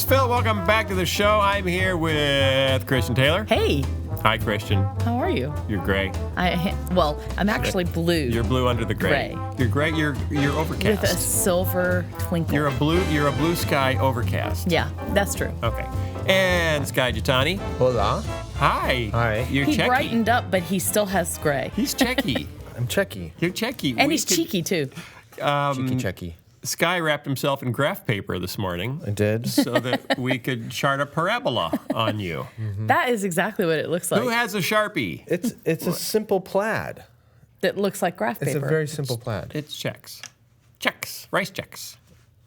is Phil. Welcome back to the show. I'm here with Christian Taylor. Hey. Hi, Christian. How are you? You're gray. I'm actually blue. You're blue under the gray. You're gray. You're overcast. With a silver twinkle. You're a blue sky overcast. Yeah, that's true. Okay. And Skye Jethani. Hola. Hi. Hi. You're He Czechy. brightened up, but he still has gray. He's Czechy. I'm Czechy. You're Czechy. And he's cheeky, too. Cheeky. Skye wrapped himself in graph paper this morning. I did. So that we could chart a parabola on you. Mm-hmm. That is exactly what it looks like. Who has a Sharpie? It's a simple plaid. That looks like graph paper. It's a very simple plaid. It's checks. Checks. Rice checks.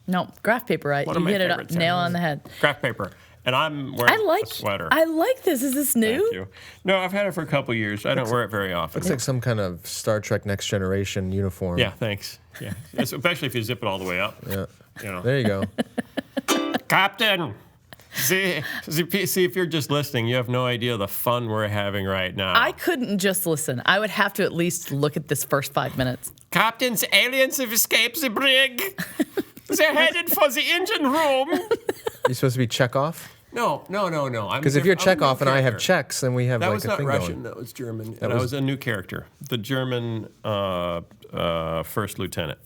No, graph paper, right? One of You my hit it up, favorites. nail on the head. Graph paper. And I'm wearing a sweater. I like this. Is this new? Thank you. No, I've had it for a couple years. I don't wear it very often. Looks like some kind of Star Trek Next Generation uniform. Yeah, thanks. Yeah, especially if you zip it all the way up. Yeah. You know. There you go. Captain, see if you're just listening, you have no idea the fun we're having right now. I couldn't just listen. I would have to at least look at this first 5 minutes. Captain's aliens have escaped the brig. They're headed for the engine room. You're supposed to be Chekhov? No. Because if you're Chekhov and I have Czechs, then we have that like was a not thing Russian. going. That was German. That was a new character, the German first lieutenant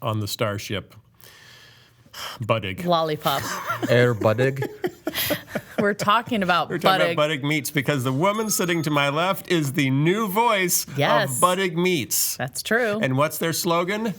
on the starship Buddig. Lollipop. Air Buddig. We're talking about We're talking Buddig. about Buddig Meats because the woman sitting to my left is the new voice Yes. of Buddig Meats. That's true. And what's their slogan?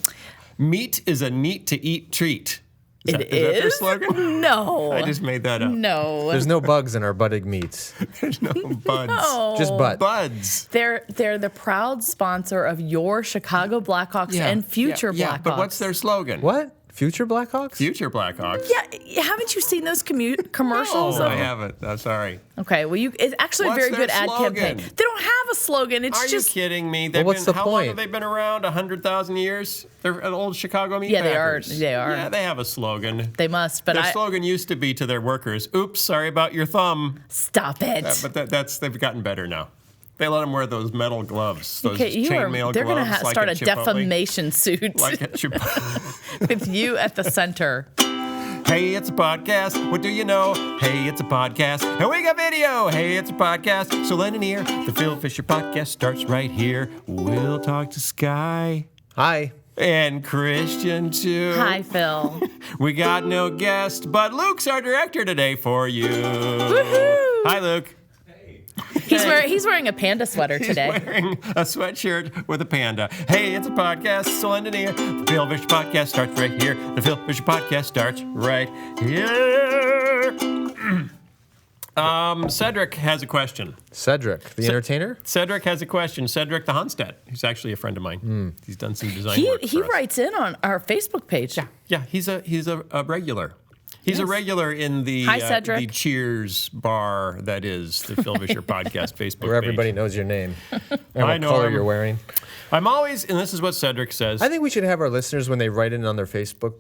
Meat is a neat-to-eat treat. Is that their is? slogan? No. I just made that up. No. There's no bugs in our Buddig meats. There's no buds. No. Just butt. Buds. They're the proud sponsor of your Chicago Blackhawks and future Blackhawks. Yeah, but what's their slogan? What? Future Blackhawks? Future Blackhawks. Yeah, haven't you seen those commercials? No, I haven't. I'm sorry. Okay, well, it's actually What's a very their good ad slogan? campaign. They don't have a slogan. It's Are just you kidding me? what's the how long point? have they been around? 100,000 years? They're an old Chicago meat Yeah, they packers. are. They are. Yeah, they have a slogan. they must. But Their slogan used to be to their workers, "Oops, sorry about your thumb." stop it. But they've gotten better now. They let them wear those metal gloves, those Okay, chainmail they're gloves. going to like start a at Chipotle. defamation suit Like at Chipotle. with you at the center. Hey, it's a podcast. What do you know? Hey, it's a podcast. And we got video. Hey, it's a podcast. So lend an ear. The Phil Vischer podcast starts right here. We'll talk to Skye. Hi. And Christian, too. Hi, Phil. We got no guest, but Luke's our director today for you. Woohoo! Hi, Luke. He's wearing a panda sweater today. He's wearing a sweatshirt with a panda. Hey, it's a podcast, so lend an ear. The Phil Vischer podcast starts right here. The Phil Vischer podcast starts right here. Cedric has a question. Cedric, the entertainer? Cedric has a question. Cedric the Hunstead, who's actually a friend of mine. He's done some design work He for us. writes in on our Facebook page. Yeah, he's a regular. He's a regular in the Hi, Cedric. the Cheers bar that is the Phil Vischer podcast Facebook Where everybody page. knows your name. And I what know color him. you're wearing. I'm always, and this is what Cedric says. I think we should have our listeners, when they write in on their Facebook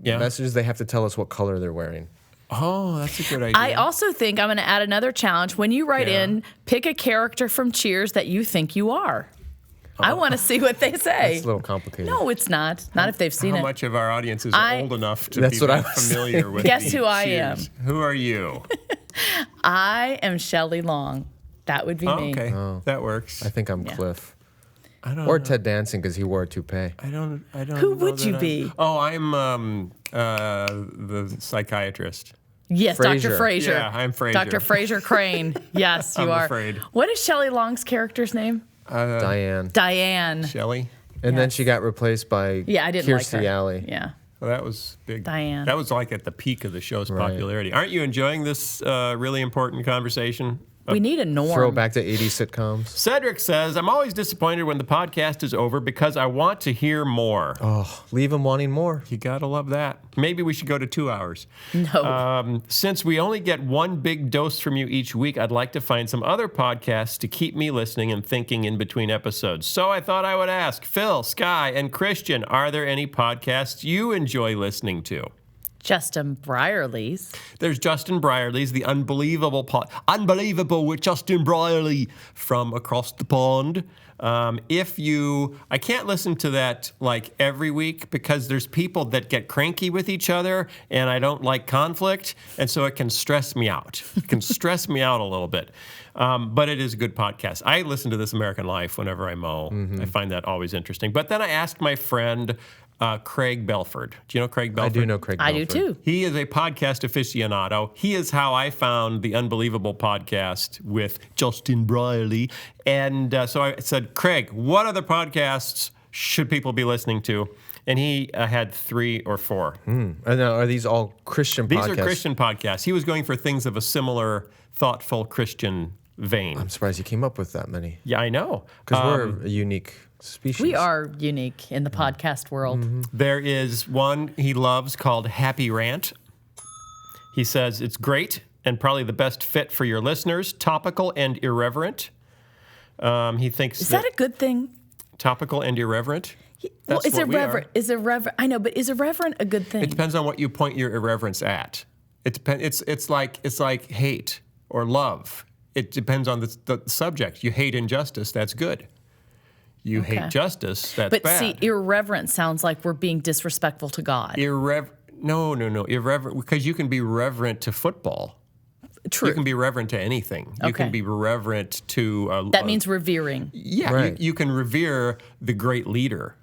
messages, they have to tell us what color they're wearing. Oh, that's a good idea. I also think I'm going to add another challenge. When you write in, pick a character from Cheers that you think you are. I want to see what they say. It's a little complicated. No, it's not. Not if they've seen How it. much of our audience is old enough to That's be what I that was familiar with Guess the who I Cheers? Who are you? I am Shelley Long. That would be Oh, me. okay, that works. I think I'm Cliff. I don't Or know. Ted Danson, because he wore a toupee. I don't. Who know would that you I'm- be? Oh, I'm the psychiatrist. Yes, Frasier. Dr. Frasier. Yeah, I'm Frasier. Dr. Frasier Crane. Yes, you I'm are. afraid. What is Shelley Long's character's name? Diane. Diane. Shelley. And then Yes. she got replaced by Yeah, I didn't Kirstie like her. Alley. Yeah. Well, that was big. Diane. That was like at the peak of the show's Right. popularity. Aren't you enjoying this really important conversation? We need a norm. Throwback to 80s sitcoms. Cedric says, I'm always disappointed when the podcast is over because I want to hear more. Oh, leave them wanting more. You gotta love that. Maybe we should go to 2 hours. No. Since we only get one big dose from you each week, I'd like to find some other podcasts to keep me listening and thinking in between episodes. So I thought I would ask Phil, Skye, and Christian, are there any podcasts you enjoy listening to? Justin Brierley's. There's Justin Brierley's, the unbelievable with Justin Brierley from across the pond. I can't listen to that like every week because there's people that get cranky with each other, and I don't like conflict, and so it can stress me out. It can stress me out a little bit. But it is a good podcast. I listen to This American Life whenever I mow. I find that always interesting. But then I asked my friend Craig Belford. Do you know Craig Belford? I do know Craig Belford. I do too. He is a podcast aficionado. He is how I found the Unbelievable podcast with Justin Brierley. And so I said, Craig, what other podcasts should people be listening to? And he had 3 or 4. And are these all Christian podcasts? These are Christian podcasts. He was going for things of a similar, thoughtful Christian vein. I'm surprised you came up with that many. Yeah, I know. Because we're a unique species. We are unique in the podcast world. There is one he loves called Happy Rant. He says it's great and probably the best fit for your listeners, topical and irreverent. He thinks Is that a good thing? topical and irreverent? Well, That's what we are. is irreverent? I know, but is irreverent a good thing? It depends on what you point your irreverence at. It depends. It's like hate or love. It depends on the subject. You hate injustice, that's good. You hate justice, that's bad. But see, irreverent sounds like we're being disrespectful to God. No. Irreverent, because you can be reverent to football. True. You can be reverent to anything. You can be reverent to... that means revering. Yeah, Right. you can revere the great leader,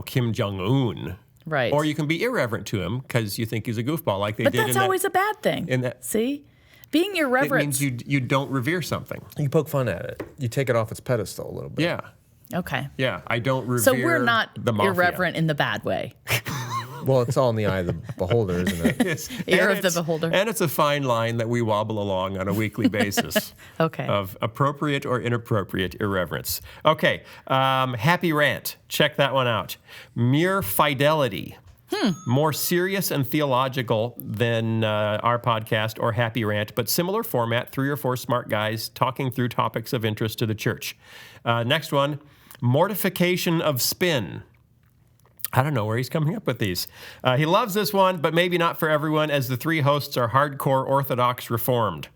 Kim Jong-un. Right. Or you can be irreverent to him because you think he's a goofball like they But did that's always a bad thing. See? Being It irreverent. means you don't revere something. You poke fun at it. You take it off its pedestal a little bit. Yeah. Okay. Yeah, I don't revere So we're not the mafia. irreverent in the bad way. Well, it's all in the eye of the beholder, isn't it? Yes. Ear And of the it's- beholder. And it's a fine line that we wobble along on a weekly basis. Okay. Of appropriate or inappropriate irreverence. Okay, Happy Rant. Check that one out. Mere Fidelity. More serious and theological than our podcast or Happy Rant, but similar format, 3 or 4 smart guys talking through topics of interest to the church. Next one, Mortification of Spin. I don't know where he's coming up with these. He loves this one, but maybe not for everyone, as the 3 hosts are hardcore Orthodox Reformed.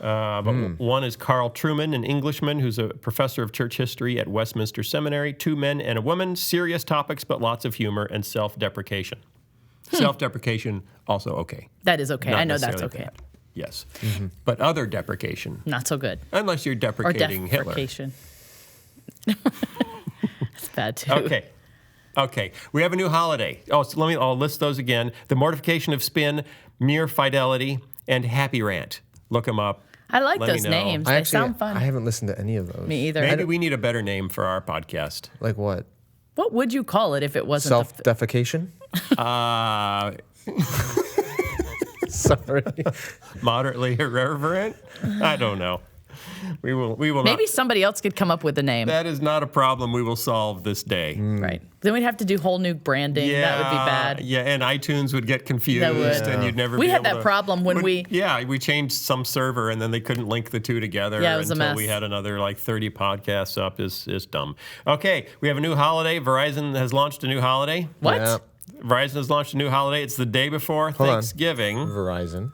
But one is Carl Truman, an Englishman who's a professor of church history at Westminster Seminary. 2 men and a woman, serious topics, but lots of humor and self-deprecation. Self-deprecation, also okay. That is okay. Not I know that's necessarily okay. bad. Yes. But other deprecation, Not so good. unless you're Or deprecating Hitler. deprecation. That's bad too. Okay. We have a new holiday. So I'll list those again. The Mortification of Spin, Mere Fidelity, and Happy Rant. Look them up. I like Let me those know. names. I They actually, sound fun. I haven't listened to any of those. Me either. Maybe we need a better name for our podcast. Like what? What would you call it if it wasn't Self-defecation? Sorry. Moderately irreverent? I don't know. We will Maybe not. somebody else could come up with a name. That is not a problem we will solve this day. Right. Then we'd have to do whole new branding. That would be bad. Yeah, and iTunes would get confused, That would. and you'd never. We be had able that problem when we. Yeah, we changed some server, and then they couldn't link the 2 together Yeah, it was a until mess. we had another like 30 podcasts up. Is dumb. Okay, we have a new holiday. Verizon has launched a new holiday. What? Yeah. Verizon has launched a new holiday. It's the day before Hold on. Thanksgiving. Verizon.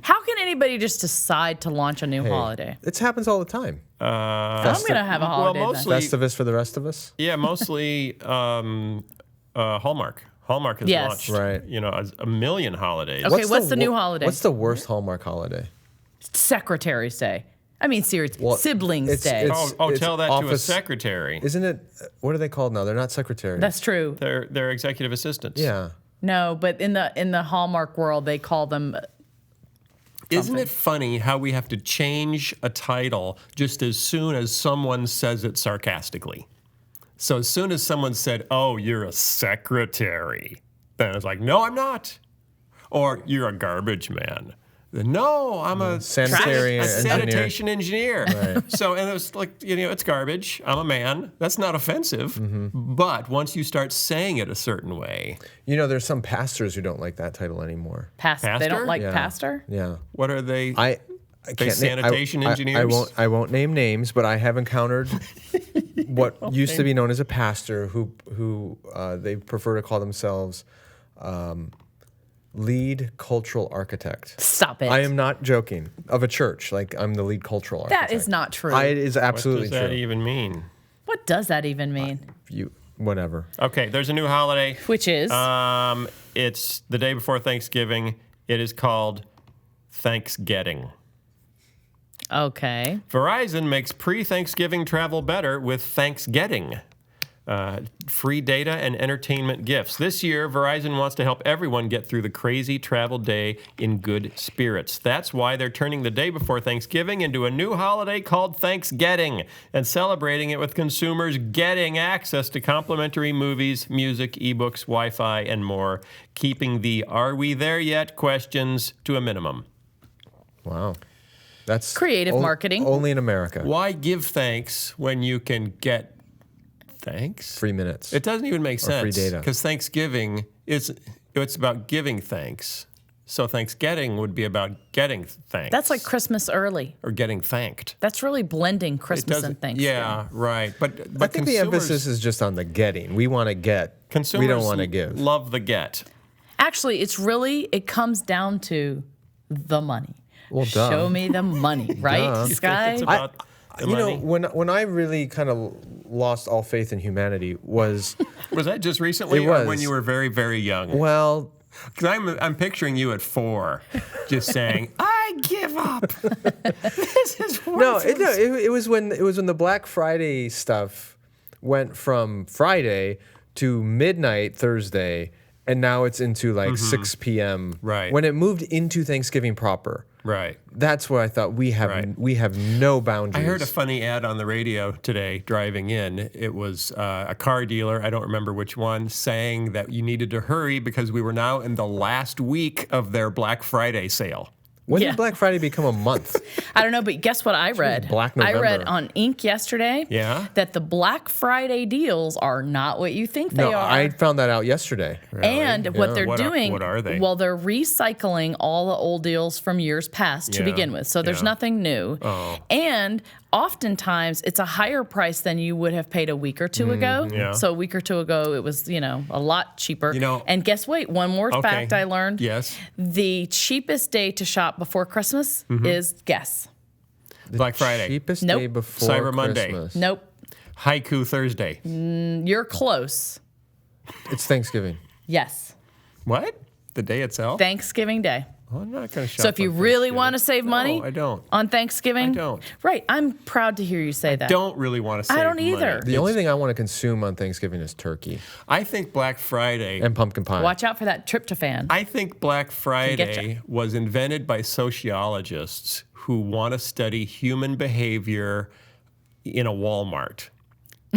How can anybody just decide to launch a new holiday? It happens all the time. I'm going to have a holiday well, then. mostly- Festivus for the rest of us. Yeah, mostly Hallmark. Hallmark has Yes. launched Right. a million holidays. Okay, what's the new holiday? What's the worst Hallmark holiday? Secretary's Day. I mean, seriously, Well, Siblings it's- Day. it's- Tell that to a office- secretary. Isn't it? What are they called now? They're not secretaries. That's true. They're executive assistants. Yeah. No, but in the Hallmark world, they call them. Isn't it funny how we have to change a title just as soon as someone says it sarcastically? So as soon as someone said, "Oh, you're a secretary," then it's like, "No, I'm not," or "You're a garbage man." No, I'm a Sanitary a engineer. sanitation engineer. So, and it was like, it's garbage. I'm a man. That's not offensive. But once you start saying it a certain way, There's some pastors who don't like that title anymore. They Pastor? don't like Yeah. pastor? Yeah. what are they? I can't sanitation engineers? I won't name names, but I have encountered what used to be known as a pastor who they prefer to call themselves lead cultural architect. Stop it. I am not joking. Of a church, like I'm the lead cultural architect. That is not true. It is What absolutely does that true. even mean? What does that even mean? Whatever. Okay, there's a new holiday. Which is? It's the day before Thanksgiving. It is called Thanksgetting. Okay. Verizon makes pre-Thanksgiving travel better with Thanksgetting. Free data and entertainment gifts. This year, Verizon wants to help everyone get through the crazy travel day in good spirits. That's why they're turning the day before Thanksgiving into a new holiday called Thanksgetting and celebrating it with consumers getting access to complimentary movies, music, ebooks, Wi-Fi, and more, keeping the "Are we there yet?" questions to a minimum. Wow. That's creative marketing. Only in America. Why give thanks when you can get thanks? 3 minutes. It doesn't even make sense. Free data. Because Thanksgiving it's about giving thanks. So Thanksgetting would be about getting thanks. That's like Christmas early. Or getting thanked. That's really blending Christmas and Thanksgiving. Yeah, right. But I think the emphasis is just on the getting. We want to get. Consumers we don't want to give. Love the get. Actually, it comes down to the money. Well, duh. Show me the money, right, Skye? It's about the money? when I really kind of lost all faith in humanity was Was that just recently It or was. when you were very, very young? well, Because I'm picturing you at 4 just saying, I give up. This is worthless. it was when the Black Friday stuff went from Friday to midnight Thursday, and now it's into like 6 p.m. Right. When it moved into Thanksgiving proper. Right. That's where I thought we have no boundaries. I heard a funny ad on the radio today driving in. It was a car dealer, I don't remember which one, saying that you needed to hurry because we were now in the last week of their Black Friday sale. When Yeah. did Black Friday become a month? I don't know, but guess what I read? Black I read November. on Inc. yesterday that the Black Friday deals are not what you think they No, are. I found that out yesterday. And what they're What doing, are they? well, they're recycling all the old deals from years past to Yeah, begin with. So there's yeah. nothing new. Oh. And oftentimes it's a higher price than you would have paid a week or two ago. yeah. So a week or two ago, it was, a lot cheaper. And guess what? One more fact I learned. Yes. The cheapest day to shop before Christmas is, guess. Black Friday. Cheapest Nope. day before Cyber Monday. Christmas. Nope. Haiku Thursday. You're close. It's Thanksgiving. Yes. What? The day itself? Thanksgiving Day. Well, I'm not going to shop So if you on really Thanksgiving. want to save money No, I don't. on Thanksgiving, I don't. Right. I'm proud to hear you say that. Don't really want to save I don't money. either. The only thing I want to consume on Thanksgiving is turkey I think Black Friday and pumpkin pie. Watch out for that tryptophan. I think Black getcha. Friday was invented by sociologists who want to study human behavior in a Walmart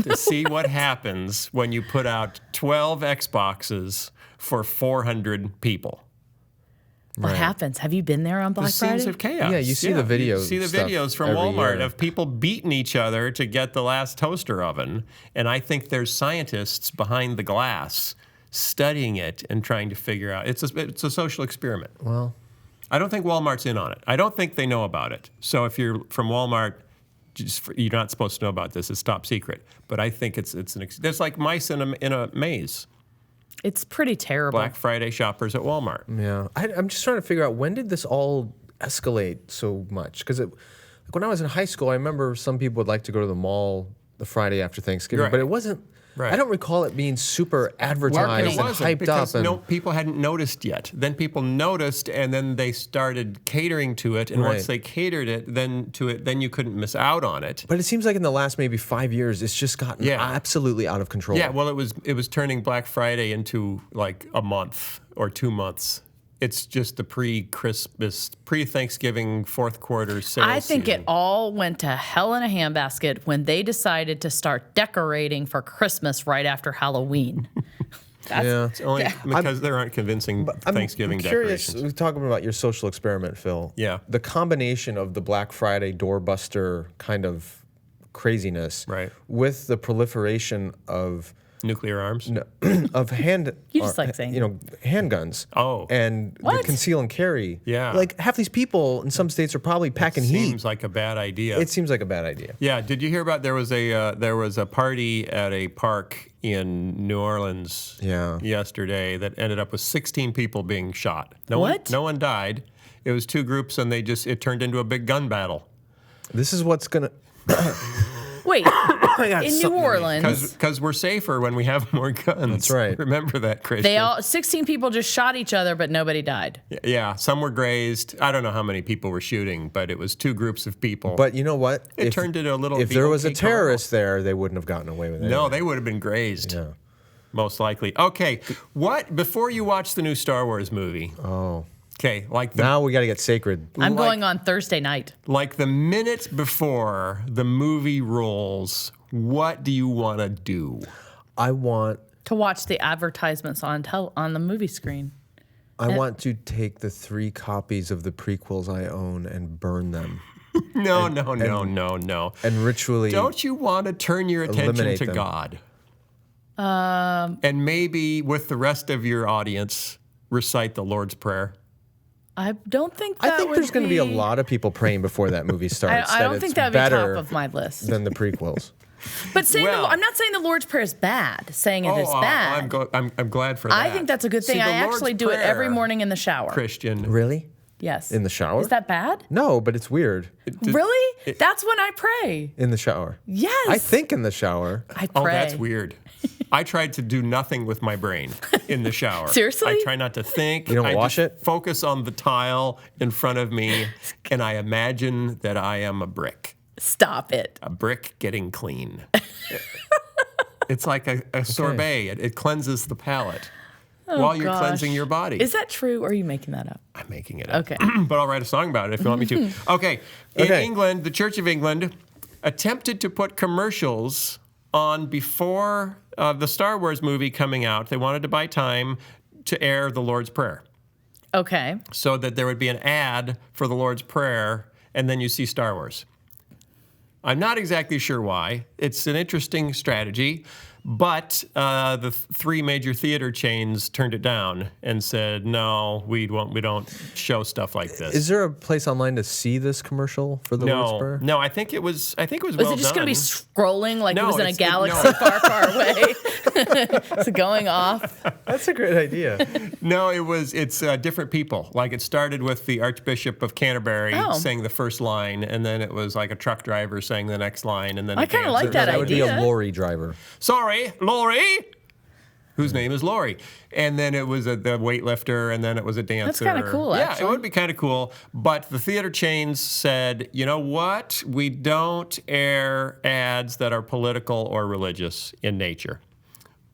to see what happens when you put out 12 Xboxes for 400 people. What happens? Have you been there on Black The scenes Friday? of chaos. Yeah, you see the video You see the stuff videos from every Walmart year. of people beating each other to get the last toaster oven. And I think there's scientists behind the glass studying it and trying to figure out. It's a social experiment. Well, I don't think Walmart's in on it. I don't think they know about it. So if you're from Walmart, you're not supposed to know about this. It's top secret. But I think it's like mice in a maze. It's pretty terrible. Black Friday shoppers at Walmart. yeah. I'm just trying to figure out when did this all escalate so much? Because when I was in high school, I remember some people would like to go to the mall the Friday after Thanksgiving, Right. but it wasn't. Right. I don't recall it being super advertised It and wasn't hyped because up. people hadn't noticed yet. Then people noticed, and then they started catering to it. And once Right. they catered it, then you couldn't miss out on it. But it seems like in the last maybe 5 years, it's just gotten Yeah. absolutely out of control. Yeah, well, it was turning Black Friday into like a month or 2 months. It's just the pre-Christmas, pre-Thanksgiving fourth quarter sales. I think season. it all went to hell in a handbasket when they decided to start decorating for Christmas right after Halloween. Yeah. It's only because there aren't convincing Thanksgiving I'm curious, decorations. we're talking about your social experiment, Phil. Yeah. The combination of the Black Friday doorbuster kind of craziness Right. with the proliferation of Nuclear arms. of You just like saying handguns. Oh. And What? the conceal and carry. Yeah. Like half these people in some states are probably packing heat. Seems like a bad idea. It seems like a bad idea. Yeah, did you hear about there was a party at a park in New Orleans yesterday that ended up with 16 people being shot. No one died. It was two groups and it turned into a big gun battle. This is what's gonna Wait, in New Orleans, Because we're safer when we have more guns. That's right. Remember that, Christian. 16 people just shot each other, but nobody died. Yeah, some were grazed. I don't know how many people were shooting, but it was 2 groups of people. But you know what? It turned into a little. If there was a VOK terrorist there, they wouldn't have gotten away with it. No, they would have been grazed. Yeah. Most likely. Okay, what before you watch the new Star Wars movie? Oh. Okay, Now we got to get sacred. I'm going on Thursday night. Like the minute before the movie rolls, what do you want to do? I want To watch the advertisements on the movie screen. I want to take the 3 copies of the prequels I own and burn them. No. And ritually Don't you want to turn your attention eliminate to them. God? And maybe with the rest of your audience, recite the Lord's Prayer. I don't think that I think there's going to be a lot of people praying before that movie starts. I don't think that would be better top of my list. than the prequels. But Well- I'm not saying the Lord's Prayer is bad. Saying it is bad. I'm glad for that. I think that's a good thing. See, I the Lord's actually do it every Prayer, morning in the shower. Christian. Really? Yes. In the shower? Is that bad? No, but it's weird. Really? That's when I pray. In the shower. Yes. I think in the shower. I pray. Oh, that's weird. I tried to do nothing with my brain in the shower. Seriously? I try not to think. You don't I wash just it? Focus on the tile in front of me, and I imagine that I am a brick. Stop it. A brick getting clean. It's like a sorbet. It cleanses the palate while you're gosh. cleansing your body. Is that true, or are you making that up? I'm making it up. Okay. But I'll write a song about it if you want me to. Okay. In Okay. England, the Church of England attempted to put commercials on before the Star Wars movie coming out. They wanted to buy time to air the Lord's Prayer Okay. so that there would be an ad for the Lord's Prayer, and then you see Star Wars. I'm not exactly sure why. It's an interesting strategy, but the 3 major theater chains turned it down and said, "No, we don't show stuff like this." Is there a place online to see this commercial for the Lord's Prayer? No, I think it was well Was it just going to be done. scrolling like it No, was in a it's- galaxy far, far away? It's going off. That's a great idea. No, it's different people. Like it started with the Archbishop of Canterbury Oh. saying the first line, and then it was like a truck driver saying the next line, and then I a kinda like dancer. that would be a idea. lorry driver. Sorry, Laurie. Whose name is Laurie. And then it was the weightlifter, and then it was a dancer. kinda cool, Yeah, actually. it would be kind of cool. But the theater chains said, you know what? We don't air ads that are political or religious in nature,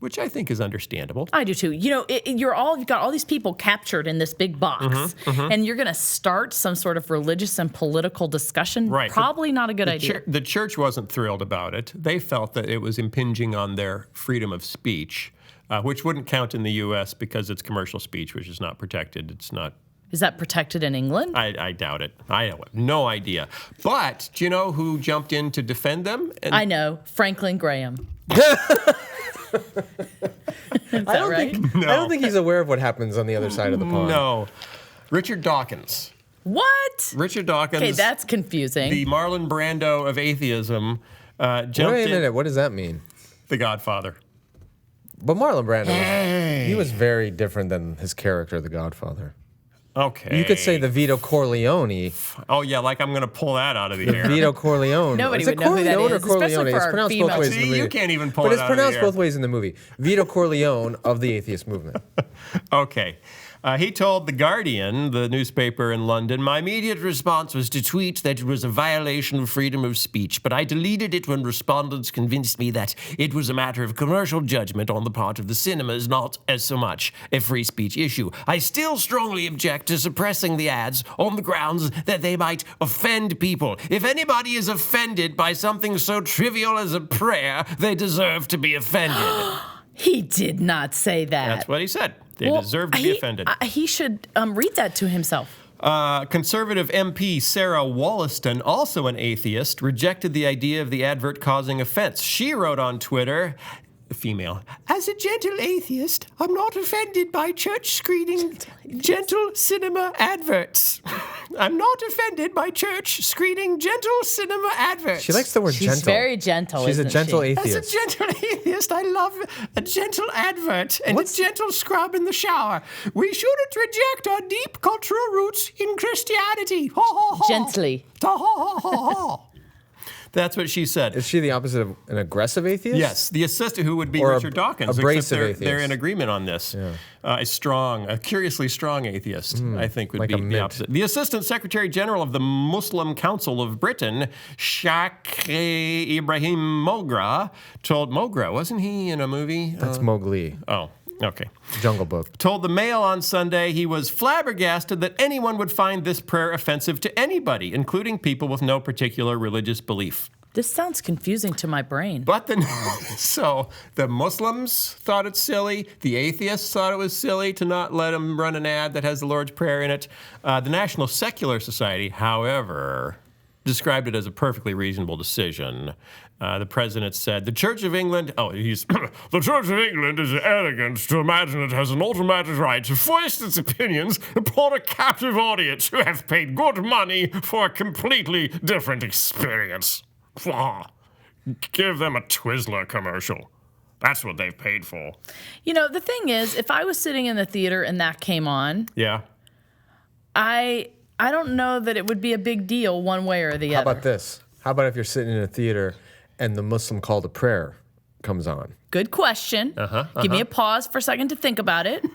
which I think is understandable. I do too. You know, you've got all these people captured in this big box, Mm-hmm, and you're going to start some sort of religious and political discussion. Right. Probably not a good idea. The church wasn't thrilled about it. They felt that it was impinging on their freedom of speech, which wouldn't count in the U.S. because it's commercial speech, which is not protected. It's not. Is that protected in England? I doubt it. I have no idea. But do you know who jumped in to defend them? And I know, Franklin Graham. Is that right? I don't think he's aware of what happens on the other side of the pond. No. Richard Dawkins. What? Richard Dawkins, Okay, that's confusing. the Marlon Brando of atheism, jumped Wait a in. minute. What does that mean? The Godfather. But Marlon Brando, he was very different than his character, the Godfather. Okay. You could say the Vito Corleone. Oh, yeah, like I'm going to pull that out of the air. Vito Corleone. Nobody Is it would know who that Corleone or is, especially Corleone? for It's our pronounced female- both ways in the See, movie. you can't even pull but it it's out of the pronounced air. both ways in the movie. Vito Corleone of the atheist movement. Okay. He told The Guardian, the newspaper in London, my immediate response was to tweet that it was a violation of freedom of speech, but I deleted it when respondents convinced me that it was a matter of commercial judgment on the part of the cinemas, not as so much a free speech issue. I still strongly object to suppressing the ads on the grounds that they might offend people. If anybody is offended by something so trivial as a prayer, they deserve to be offended. He did not say that. That's what he said. They Well, deserve to be offended. He should read that to himself. Conservative MP Sarah Wollaston, also an atheist, rejected the idea of the advert causing offense. She wrote on Twitter, female, as a gentle atheist, I'm not offended by church screening gentle cinema adverts. I'm not offended by church screening gentle cinema adverts. She likes the word She's gentle. very gentle. She's a isn't gentle she? As a atheist. gentle atheist, I love a gentle advert and a gentle scrub in the shower. We shouldn't reject our deep cultural roots in Christianity. Ho, ho, ho. Gently. Ha, ha, ha, ha, ha. That's what she said. Is she the opposite of an aggressive atheist? Yes, the assistant who would be Or Richard Dawkins. abrasive Except they're atheist. in agreement on this. A curiously strong atheist, I think, would like be a the mint. opposite. The Assistant Secretary General of the Muslim Council of Britain, Sheikh Ibrahim Mogra, told Mogra, wasn't he in a movie? That's Mowgli. Oh, okay. Jungle Book. Told the Mail on Sunday he was flabbergasted that anyone would find this prayer offensive to anybody, including people with no particular religious belief. This sounds confusing to my brain. But so the Muslims thought it's silly. The atheists thought it was silly to not let him run an ad that has the Lord's Prayer in it. The National Secular Society, however, described it as a perfectly reasonable decision. The president said, the Church of England, the Church of England is arrogant to imagine it has an automatic right to foist its opinions upon a captive audience who have paid good money for a completely different experience. Give them a Twizzler commercial. That's what they've paid for. You know, the thing is, if I was sitting in the theater and that came on, Yeah. I don't know that it would be a big deal one way or the How other. about this? How about if you're sitting in a theater and the Muslim call to prayer comes on? Good question. Give me a pause for a second to think about it.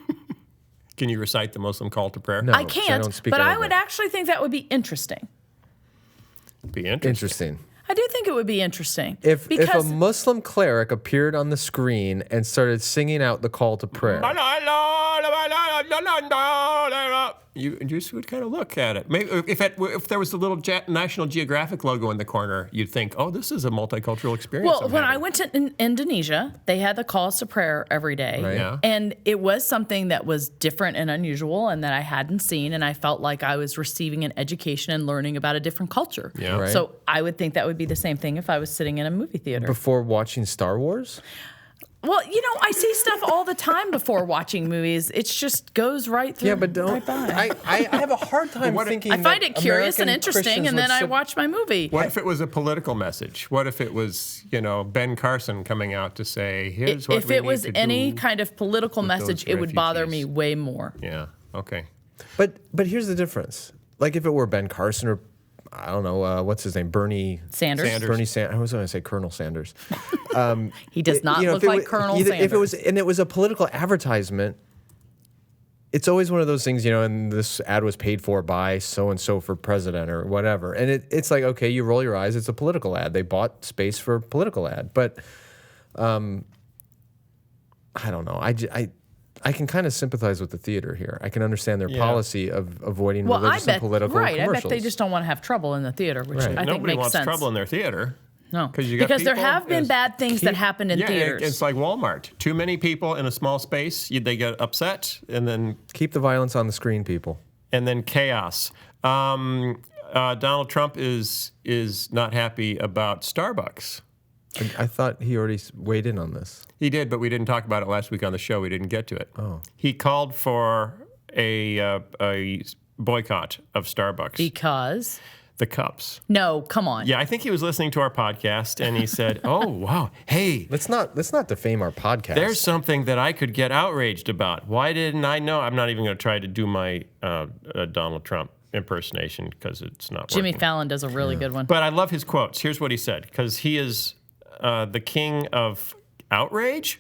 Can you recite the Muslim call to prayer? No, I 'cause can't, don't speak but I Arabic. would actually think that would be interesting. Be interesting. Interesting. I do think it would be interesting. If a because Muslim cleric appeared on the screen and started singing out the call to prayer, You just would kind of look at it. Maybe if there was a little National Geographic logo in the corner, you'd think, oh, this is a multicultural experience. well, I'm when I having. went to Indonesia, they had the calls to prayer every day. Right. Yeah. And it was something that was different and unusual and that I hadn't seen. And I felt like I was receiving an education and learning about a different culture. Yeah. Right. So I would think that would be the same thing if I was sitting in a movie theater. before watching Star Wars, Well, you know, I see stuff all the time before watching movies. It just goes right through. yeah, but don't. Right by. I have a hard time thinking. I find that it curious and American interesting, Christians and then would I sit- watch my movie. What if it was a political message? What if it was, Ben Carson coming out to say, here's what If we it need was to any do. kind of political with those message, it would bother me refugees. way more. Yeah, okay. But here's the difference. Like if it were Ben Carson or I don't know what's his name, Bernie Sanders? Bernie Sanders. I was going to say Colonel Sanders. He does not You know, look if it like wa- Colonel either- Sanders. If it was and it was a political advertisement, it's always one of those things, and this ad was paid for by so and so for president or whatever. And it's like, okay, you roll your eyes, it's a political ad. They bought space for a political ad. But I don't know. I can kind of sympathize with the theater here. I can understand their policy of avoiding well, I religious bet, and political right, I commercials. bet they just don't want to have trouble in the theater, which Right. I think Nobody makes wants sense. trouble in their theater. No, You got because there people have been as- bad things that happened in Yeah, theaters. it's like Walmart. Too many people in a small space, they get upset, and then Keep the violence on the screen, people. chaos. Donald Trump is not happy about Starbucks. I thought he already weighed in on this. He did, but we didn't talk about it last week on the show. We didn't get to it. Oh. He called for a boycott of Starbucks. because The cups. no, come on. Yeah, I think he was listening to our podcast, and he said, "Oh, wow, hey, Let's not defame our podcast. there's something that I could get outraged about. Why didn't I know?" I'm not even going to try to do my Donald Trump impersonation because it's not Jimmy working. Fallon does a really good one. But I love his quotes. Here's what he said, because he is the king of outrage, ?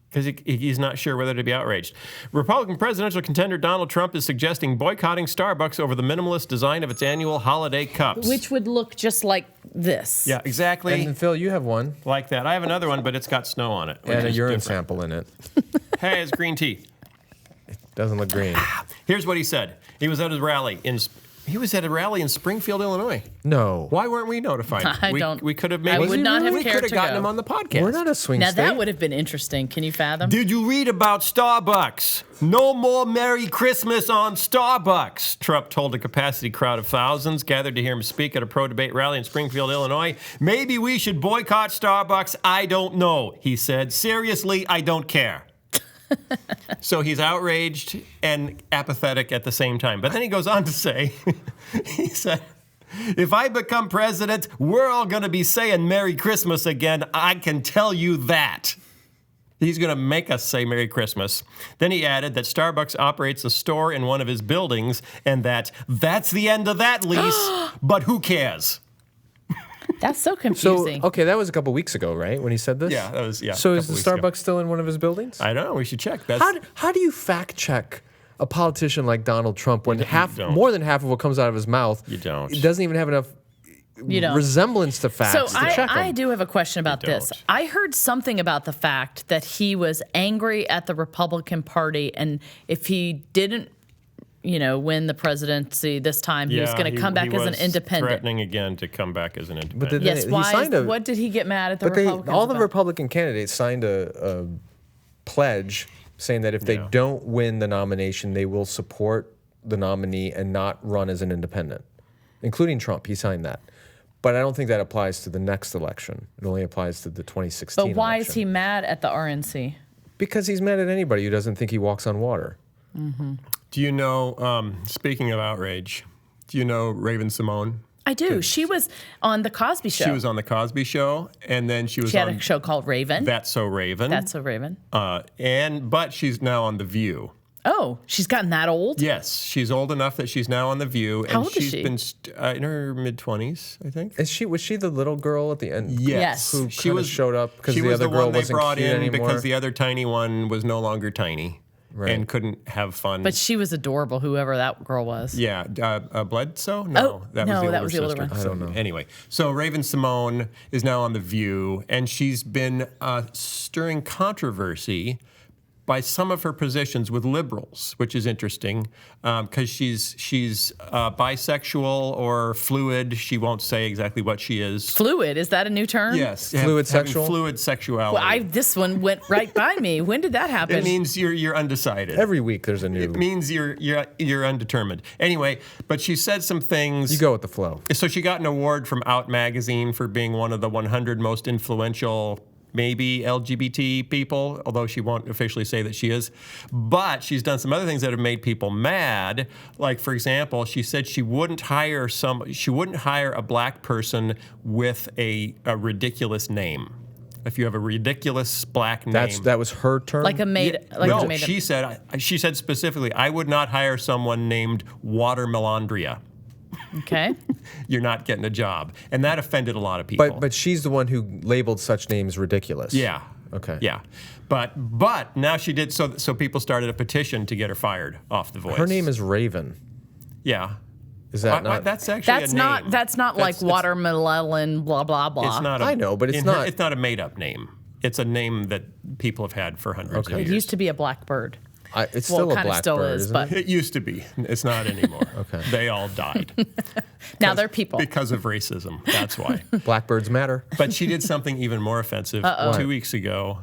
Because he's not sure whether to be outraged. Republican presidential contender Donald Trump is suggesting boycotting Starbucks over the minimalist design of its annual holiday cups. Which would look just like this. Yeah, exactly. And Phil, you have one Like that. I have another one, but it's got snow on it. which and a is urine different. sample in it. Hey, it's green tea. Doesn't look green. Here's what he said. He was at a rally in Springfield, Illinois. No. Why weren't we notified? We could have maybe. I would not have we cared could have to gotten go. him on the podcast. We're not a swing Now state. that would have been interesting. Can you fathom? Did you read about Starbucks? No more Merry Christmas on Starbucks, Trump told a capacity crowd of thousands gathered to hear him speak at a pro-debate rally in Springfield, Illinois. Maybe we should boycott Starbucks. I don't know, he said. Seriously, I don't care. So he's outraged and apathetic at the same time. But then he goes on to say, he said, if I become president, we're all going to be saying Merry Christmas again. I can tell you that. He's going to make us say Merry Christmas. Then he added that Starbucks operates a store in one of his buildings and that's the end of that lease, but who cares? That's so So, confusing. okay, that was a couple weeks ago, right? When he said this? Yeah, that was, yeah. So a is the couple weeks ago. Starbucks still in one of his buildings? I don't know. We should check. That's How do you fact check a politician like Donald Trump when don't. more than half of what comes out of his mouth You don't. it doesn't even have enough You don't. resemblance to facts So to check I them? do have a question about this. don't. I heard something about the fact that he was angry at the Republican Party, and if he didn't, win the presidency this time, he was going to come back as an independent. Threatening again to come back as an independent. did Yes. He Why? signed What did he get mad at the But Republicans all the about? Republican candidates signed a pledge saying that if they don't win the nomination, they will support the nominee and not run as an independent, including Trump. He signed that. But I don't think that applies to the next election. It only applies to the 2016 But why election. is he mad at the RNC? Because he's mad at anybody who doesn't think he walks on water. Do you know, speaking of outrage, do you know Raven-Symoné? I do. She was on the Cosby Show. She was on the Cosby Show, and then she was She had on a show called Raven. That's So Raven. That's so Raven. But she's now on The View. Oh, she's gotten that old? Yes, she's old enough that she's now on The View, and How old is she's she? been in her mid-20s, I think. Was she the little girl at the end? Yes. Who She kinda was showed up because she the was other the girl one they wasn't brought cute in anymore? because the other tiny one was no longer tiny and couldn't have fun. But she was adorable, whoever that girl was. Yeah, Bledsoe? No, Oh, that no, was the that older was the older sister. one. I don't know. Anyway, so Raven-Symoné is now on The View, and she's been stirring controversy by some of her positions with liberals, which is interesting because she's bisexual or fluid. She won't say exactly what she is. Fluid, is that a new term? Yes, Fluid having sexual? fluid sexuality. Well, this one went right by me. When did that happen? It means you're undecided. Every week there's a new. It means you're undetermined. Anyway, but she said some things. You go with the flow. So she got an award from Out Magazine for being one of the 100 most influential, maybe LGBT people, although she won't officially say that she is. But she's done some other things that have made people mad. Like, for example, she said she wouldn't hire a black person with a ridiculous name. If you have a ridiculous black name. That was her term. like a made. Like no, a made she said specifically, I would not hire someone named Watermelandria. Okay. You're not getting a job. And that offended a lot of people. But she's the one who labeled such names ridiculous. Yeah. Okay. Yeah. But now she did, so people started a petition to get her fired off The Voice. Her name is Raven. Yeah. Is that not? That's actually That's a not. name. That's not like watermelon. Blah blah blah. It's not. I know, but it's not. It's not a made-up name. It's a name that people have had for hundreds of It years. used to be a blackbird. It's Well, still it a kinda blackbird, still is, isn't but- it? It used to be. It's not anymore. Okay. They all died. Now they're people. Because of racism. That's why. Blackbirds matter. But she did something even more offensive 2 weeks ago.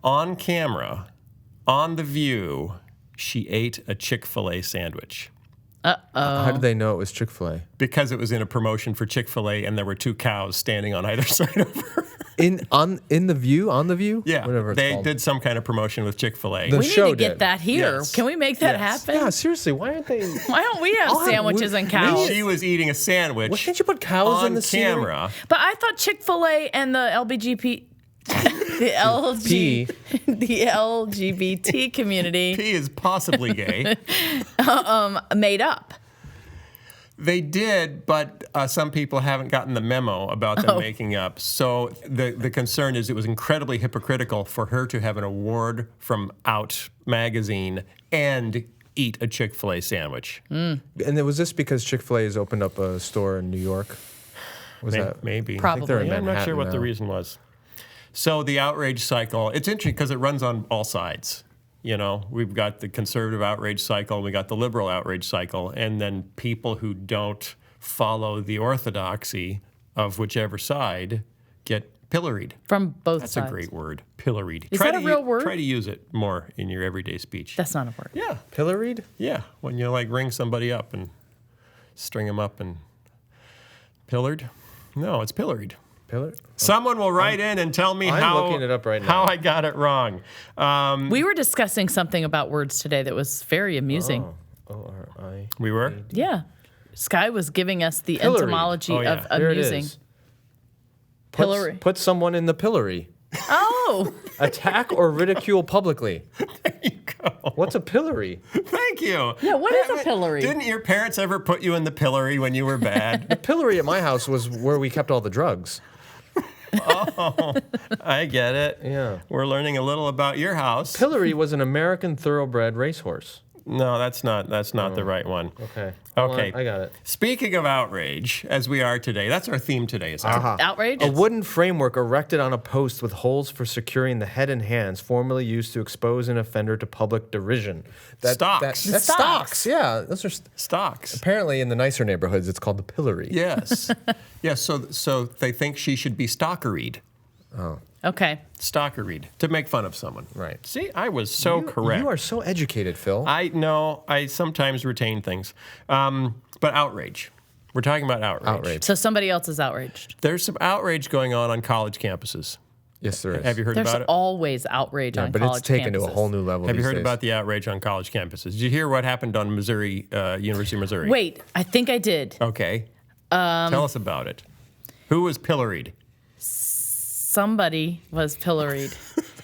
On camera, on The View, she ate a Chick-fil-A sandwich. How did they know it was Chick-fil-A? Because it was in a promotion for Chick-fil-A and there were two cows standing on either side of her. On The View? Yeah, Whatever it's they called. did some kind of promotion with Chick-fil-A. The We need show to get did. that here. Yes. Can we make that Yes. happen? Yeah, seriously, why aren't they? Why don't we have I'll have- sandwiches and cows? She was eating a sandwich Why can't you put cows on in the scenery? camera. But I thought Chick-fil-A and the the LGBT community He is possibly gay. made up. They did, but some people haven't gotten the memo about them making up. So the concern is it was incredibly hypocritical for her to have an award from Out Magazine and eat a Chick-fil-A sandwich. And was this because Chick-fil-A has opened up a store in New York? Was that Maybe. Probably. they're in Yeah, I'm not sure Manhattan what the now. reason was. So the outrage cycle, it's interesting because it runs on all sides. You know, we've got the conservative outrage cycle, we got the liberal outrage cycle, and then people who don't follow the orthodoxy of whichever side get pilloried. From both That's sides. a great word, pilloried. Is that a real word? Try to use it more in your everyday speech. That's not a word. Yeah, Pilloried? yeah. When you like ring somebody up and string them up and pillared. No, it's pilloried. Pillar? Someone will write in and tell me I'm how, looking it up right how now. I got it wrong. We were discussing something about words today that was very amusing. O-R-I. We were? Yeah. Skye was giving us the Pilloried. etymology Oh, yeah. of There it amusing. is. Pillory. Put someone in the pillory. Oh, Attack or ridicule publicly. There you go. What's a pillory? Thank you. Yeah, what is a pillory? Didn't your parents ever put you in the pillory when you were bad? The pillory at my house was where we kept all the drugs. Oh, I get it. Yeah. We're learning a little about your house. Pillory was an American thoroughbred racehorse. No, that's not the right one. Okay. Okay. I got it. Speaking of outrage, as we are today, that's our theme today, isn't it? Outrage? A wooden framework erected on a post with holes for securing the head and hands, formerly used to expose an offender to public derision. Stocks. That's Stocks. stocks. Yeah, those are. Stocks. Apparently, in the nicer neighborhoods, it's called the pillory. Yes. Yes, so they think she should be stalkeried. Okay. Stalkeried. To make fun of someone. Right. See, I was so correct. You are so educated, Phil. I know. I sometimes retain things. But outrage. We're talking about outrage. So somebody else is outraged. There's some outrage going on college campuses. Yes, there is. Have you heard There's about it? always outrage on but college it's taken to a campuses. whole new level. Have you these heard days. about the outrage on college campuses? Did you hear what happened on Missouri, University of Missouri? Wait, I think I did. Okay. Tell us about it. Who was pilloried? Somebody was pilloried.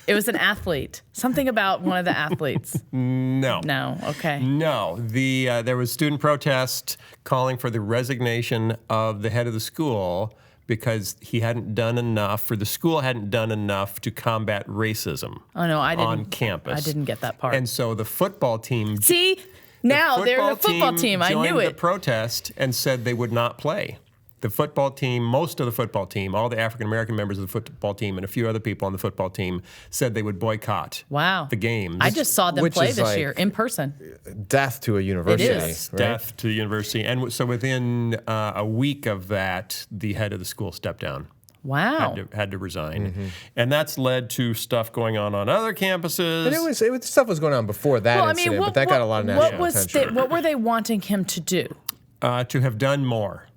It was an athlete. Something about one of the athletes. No. No, okay. No. There was student protest calling for the resignation of the head of the school because he hadn't done enough, or the school hadn't done enough to combat racism Oh, no, I didn't. on campus. I didn't get that part. And so the football team See? Now they're the football team. I knew joined the it. protest and said they would not play. The football team, most of the football team, all the African-American members of the football team and a few other people on the football team said they would boycott Wow. the games. I just saw them Which play is this like- year in person. death to a university? is. Right? Death to the university. And so within a week of that, the head of the school stepped down. Wow. Had to resign. And that's led to stuff going on other campuses. But it was stuff was going on before that incident, but that got a lot of national attention. What were they wanting him to do? To have done more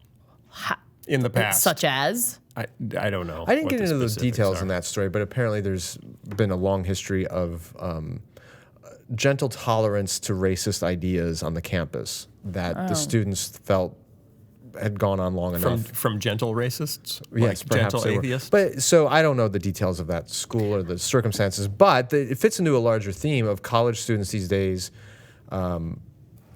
in the past. Such as? I don't know. I didn't what get into the specifics details are. in that story, but apparently there's been a long history of gentle tolerance to racist ideas on the campus that the students felt had gone on long enough. From gentle racists? Yes, like perhaps gentle they were. atheists? But so I don't know the details of that school or the circumstances, but it fits into a larger theme of college students these days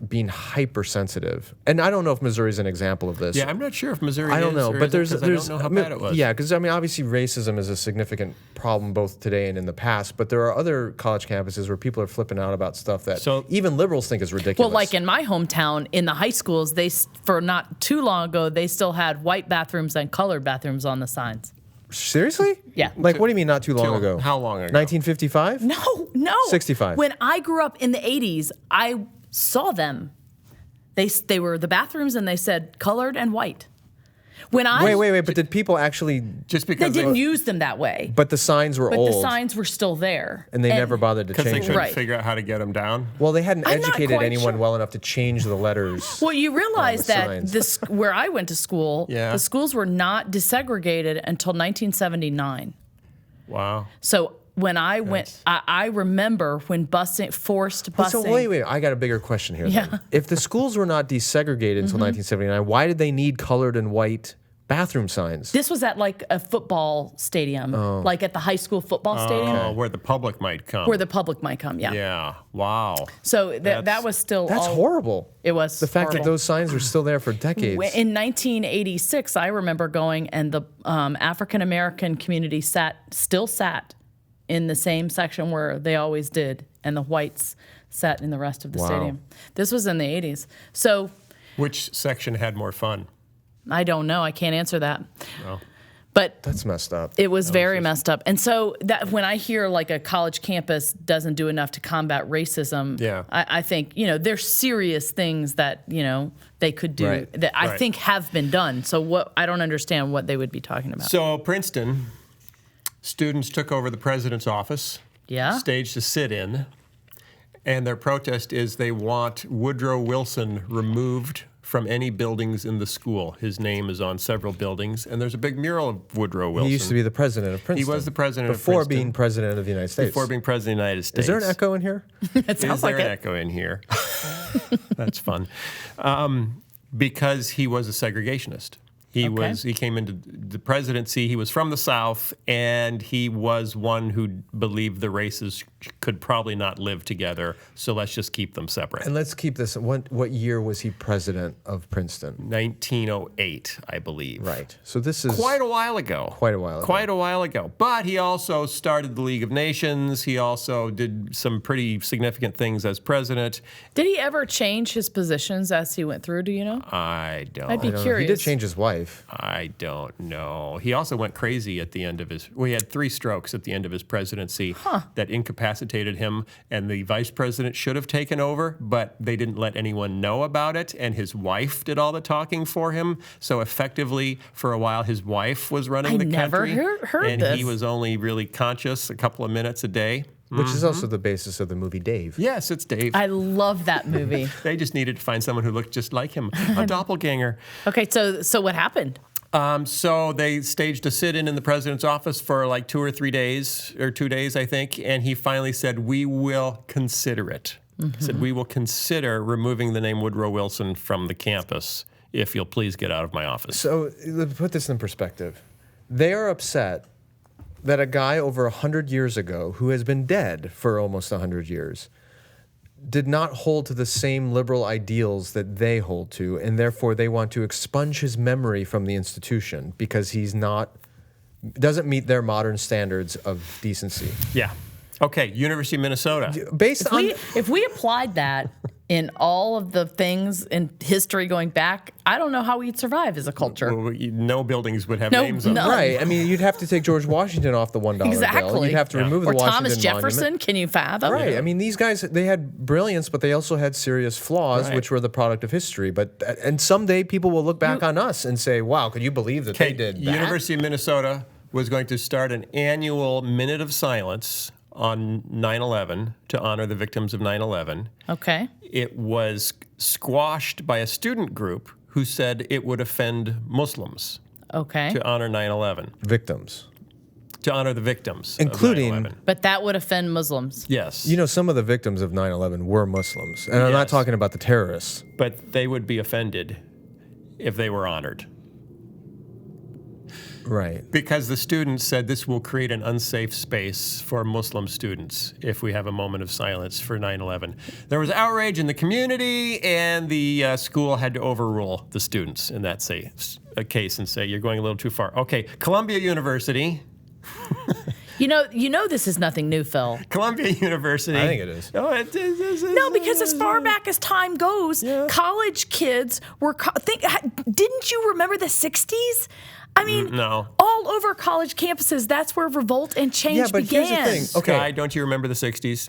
being hypersensitive. And I don't know if Missouri's an example of this. Yeah, I'm not sure if Missouri I don't is know, or but isn't, there's 'cause I don't know how bad it was. Yeah, because I mean, obviously, racism is a significant problem both today and in the past. But there are other college campuses where people are flipping out about stuff that even liberals think is ridiculous. Well, like in my hometown, in the high schools, for not too long ago, they still had white bathrooms and colored bathrooms on the signs. Seriously? Yeah. Like, what do you mean not too long ago? How long ago? 1955? No. 65. When I grew up in the 80s, I saw them. They were the bathrooms, and they said colored and white. When I Wait. But did people actually? Just they because didn't use them that way, But the signs were but old, the signs were still there, and they never bothered to they change couldn't them. Right. figure out how to get them down. Well, they hadn't I'm not educated quite anyone sure. well enough to change the letters. Well, you realize the that signs. where I went to school, Yeah. the schools were not desegregated until 1979. Wow. So when I went, I remember when forced busing. So wait, I got a bigger question here. Yeah. Then. If the schools were not desegregated until 1979, why did they need colored and white bathroom signs? This was at like a football stadium, like at the high school football stadium, Where the public might come. where the public might come. Yeah. Yeah. Wow. So that was still That's horrible. It was The fact that horrible. those signs were still there for decades. In 1986, I remember going, and the African American community still sat in the same section where they always did, and the whites sat in the rest of the Wow. stadium. This was in the 80s. So Which section had more fun? I don't know. I can't answer that. Well, But That's messed up. it was very messed up. And so that when I hear like a college campus doesn't do enough to combat racism, Yeah. I think, there's serious things that, they could do Right. that I Right. think have been done. So I don't understand what they would be talking about. so Princeton students took over the president's office, Yeah. staged a sit-in, and their protest is they want Woodrow Wilson removed from any buildings in the school. His name is on several buildings, and there's a big mural of Woodrow Wilson. He used to be the president of Princeton. was the president of before Princeton. being president of the United States. before being president of the United States. Is there an echo in here? It Is sounds there like an it. echo in here? That's fun. Because he was a segregationist. He came into the presidency. He was from the South, and he was one who believed the races could probably not live together. So let's just keep them separate. And let's keep this. What year was he president of Princeton? 1908, I believe. Right. So this is quite a while ago. Quite a while ago. But he also started the League of Nations. He also did some pretty significant things as president. Did he ever change his positions as he went through? Do you know? I don't. I'd be I don't know. curious. He did change his wife. I don't know. He also went crazy at the end of his. Well, he had 3 strokes at the end of his presidency that incapacitated him, and the vice president should have taken over, but they didn't let anyone know about it, and his wife did all the talking for him. So effectively, for a while, his wife was running the country. I never heard and this. he was only really conscious a couple of minutes a day. Which is also the basis of the movie Dave. Yes, it's Dave. I love that movie. They just needed to find someone who looked just like him, a doppelganger. Okay, so what happened? So they staged a sit-in in the president's office for like 2 or 3 days, or 2 days, I think, and he finally said, "We will consider it." He said, "We will consider removing the name Woodrow Wilson from the campus if you'll please get out of my office." So let's put this in perspective. They are upset that a guy over 100 years ago, who has been dead for almost 100 years, did not hold to the same liberal ideals that they hold to, and therefore they want to expunge his memory from the institution because doesn't meet their modern standards of decency. Yeah. Okay, University of Minnesota. If we applied that in all of the things in history going back, I don't know how we'd survive as a culture. Well, no buildings would have names on them. Right. I mean, you'd have to take George Washington off the $1 bill. Exactly. You'd have to remove the or Washington Thomas Jefferson. Monument. Can you fathom? Right. I mean, these guys, they had brilliance, but they also had serious flaws, which were the product of history. And someday people will look back on us and say, wow, could you believe that they did that? University of Minnesota was going to start an annual minute of silence on 9/11 to honor the victims of 9/11. Okay. It was squashed by a student group who said it would offend Muslims to honor 9/11. Victims. To honor the victims Including, of 9/11. But that would offend Muslims. Yes. You know, some of the victims of 9/11 were Muslims. And I'm not talking about the terrorists. But they would be offended if they were honored. Right. Because the students said this will create an unsafe space for Muslim students if we have a moment of silence for 9/11. There was outrage in the community, and the school had to overrule the students in that case and say, you're going a little too far. Okay, Columbia University. You know this is nothing new, Phil. Columbia University. I think it is. Oh, it is. No, because as far back as time goes, college kids were. Didn't you remember the 60s? I mean, no. All over college campuses, that's where revolt and change began. Here's the thing. Okay. Skye, don't you remember the 60s?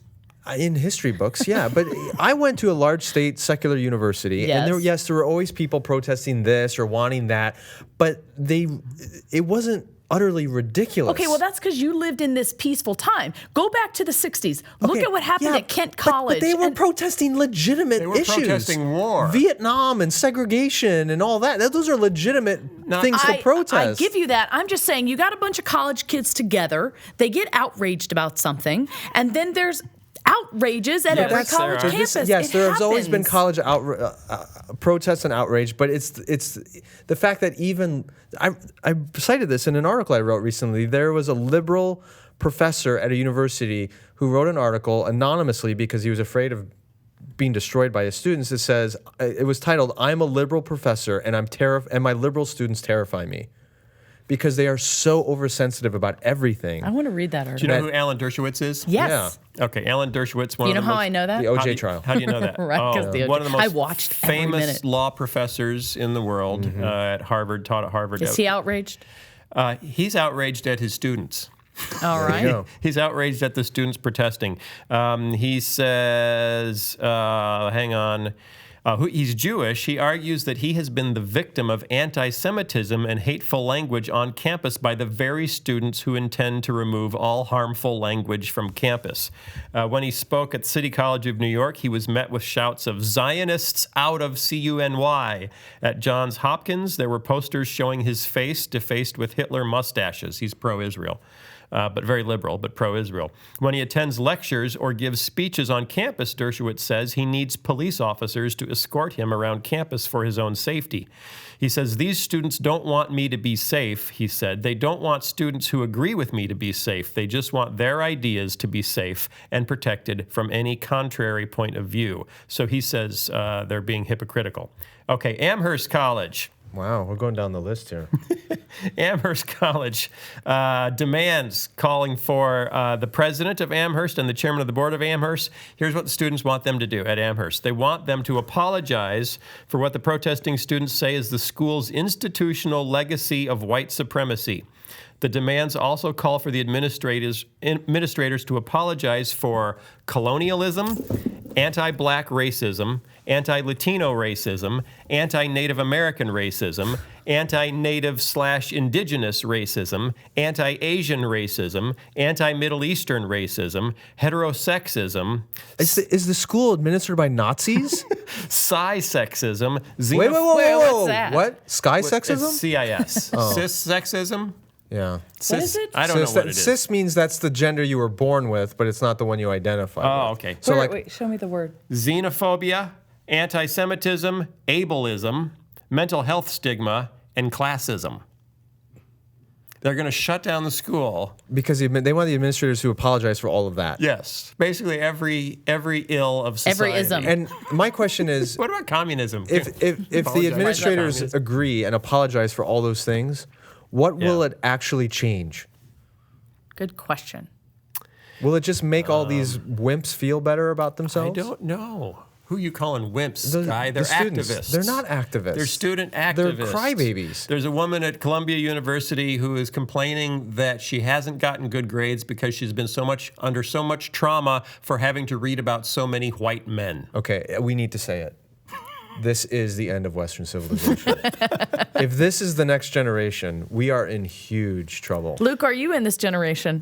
In history books, yeah. But I went to a large state secular university, and there were always people protesting this or wanting that, but it wasn't utterly ridiculous. Okay, well, that's because you lived in this peaceful time. Go back to the 60s. Look at what happened at Kent College. But they were protesting legitimate issues. They were protesting war. Vietnam and segregation and all that. Those are legitimate things to protest. I give you that. I'm just saying, you got a bunch of college kids together. They get outraged about something, and then there's outrages at every college campus. There's always been college protests and outrage, but it's the fact that even I cited this in an article I wrote recently. There was a liberal professor at a university who wrote an article anonymously because he was afraid of being destroyed by his students. It was titled, "I'm a liberal professor and and my liberal students terrify me." Because they are so oversensitive about everything. I want to read that article. Do you know who Alan Dershowitz is? Yes. Yeah. Okay, Alan Dershowitz. You know how I know that? The OJ trial. How do you know that? Right, one of the most I watched famous law professors in the world at Harvard, taught at Harvard. Is he outraged? He's outraged at his students. All right. He's outraged at the students protesting. He says, hang on. He's Jewish. He argues that he has been the victim of anti-Semitism and hateful language on campus by the very students who intend to remove all harmful language from campus. When he spoke at City College of New York, he was met with shouts of Zionists out of CUNY. At Johns Hopkins, there were posters showing his face defaced with Hitler mustaches. He's pro-Israel. but very liberal, but pro-Israel. When he attends lectures or gives speeches on campus, Dershowitz says he needs police officers to escort him around campus for his own safety. He says, these students don't want me to be safe, he said. They don't want students who agree with me to be safe. They just want their ideas to be safe and protected from any contrary point of view. So he says they're being hypocritical. Okay, Amherst College. Wow, we're going down the list here. Amherst College demands calling for the president of Amherst and the chairman of the board of Amherst. Here's what the students want them to do at Amherst. They want them to apologize for what the protesting students say is the school's institutional legacy of white supremacy. The demands also call for the administrators to apologize for colonialism, anti-black racism, anti-Latino racism, anti-Native American racism, anti-Native/indigenous racism, anti-Asian racism, anti-Middle Eastern racism, heterosexism. Is the school administered by Nazis? Psi sexism. Wait, what's that? What? Skye sexism? CIS. Cis sexism. Yeah. What is it? I don't know what it is. Cis means that's the gender you were born with, but it's not the one you identify with. Oh, okay. So Wait, show me the word. Xenophobia, anti-Semitism, ableism, mental health stigma, and classism. They're going to shut down the school. Because they want the administrators to apologize for all of that. Yes. Basically every ill of society. Every ism. And my question is, What about communism? if the administrators agree and apologize for all those things, what will it actually change? Good question. Will it just make all these wimps feel better about themselves? I don't know. Who are you calling wimps, The- Skye? They're the students. activists. They're not activists. They're student activists. They're crybabies. There's a woman at Columbia University who is complaining that she hasn't gotten good grades because she's been under so much trauma for having to read about so many white men. Okay, we need to say it. This is the end of Western civilization. If this is the next generation, we are in huge trouble. Luke, are you in this generation?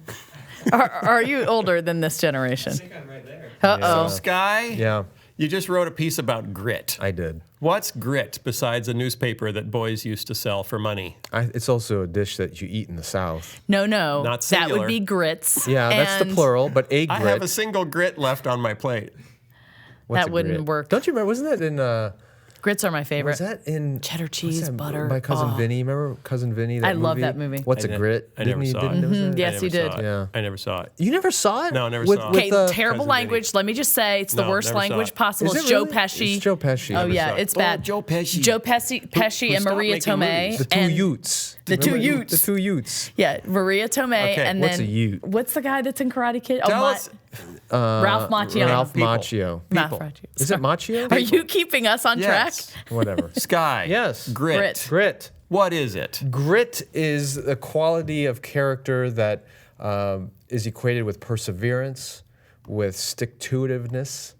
Are you older than this generation? I think I'm right there. Uh-oh. Skye? Yeah, You just wrote a piece about grit. I did. What's grit besides a newspaper that boys used to sell for money? It's also a dish that you eat in the South. No. Not That singular. would be grits. Yeah, that's the and plural, but a I grit. have a single grit left on my plate. What's That a wouldn't grit? work. Don't you remember? Wasn't that in... Grits are my favorite. was that in... Cheddar what's cheese, that, butter. My Cousin Oh. Vinny. Remember Cousin Vinny? I love that movie. What's a grit? I never saw it. was that? Yes, I you never did. saw it. Yeah. I never saw it. You never saw it? No, never saw it. Okay, terrible Cousin language. Vinny. Let me just say it's the No, worst never saw language it. possible. Is It's it Joe really? Pesci. It's Joe Pesci. Oh Never yeah, saw it. it's bad. Oh, Joe Pesci. Joe Pesci who and stopped Maria making Tomei. movies. The two and Utes. The two Remember? Utes. The two Utes. Yeah, Maria Tomei, Okay, and what's then a Ute? what's the guy that's in Karate Kid? Tell oh, us. Ralph Macchio. Ralph People. Macchio. Not People. Macchio. Is it Macchio? Are you keeping us on Yes. track? Whatever. Skye. Yes. Grit. Grit. What is it? Grit is a quality of character that is equated with perseverance, with stick-to-itiveness,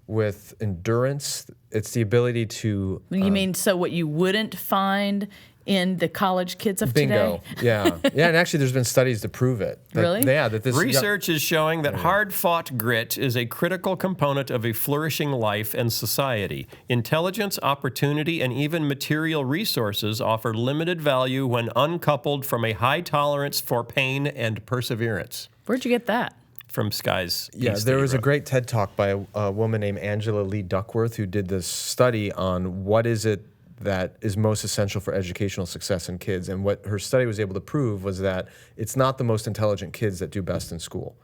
with endurance. It's the ability to... You mean so what you wouldn't find in the college kids of Bingo. today? Yeah. Yeah, and actually there's been studies to prove it. Really? Yeah, that this... Research is showing that hard-fought grit is a critical component of a flourishing life and society. Intelligence, opportunity, and even material resources offer limited value when uncoupled from a high tolerance for pain and perseverance. Where'd you get that? From Skye's piece Yeah, that there he was a wrote. great TED Talk by a woman named Angela Lee Duckworth who did this study on what is it that is most essential for educational success in kids. And what her study was able to prove was that it's not the most intelligent kids that do best in school.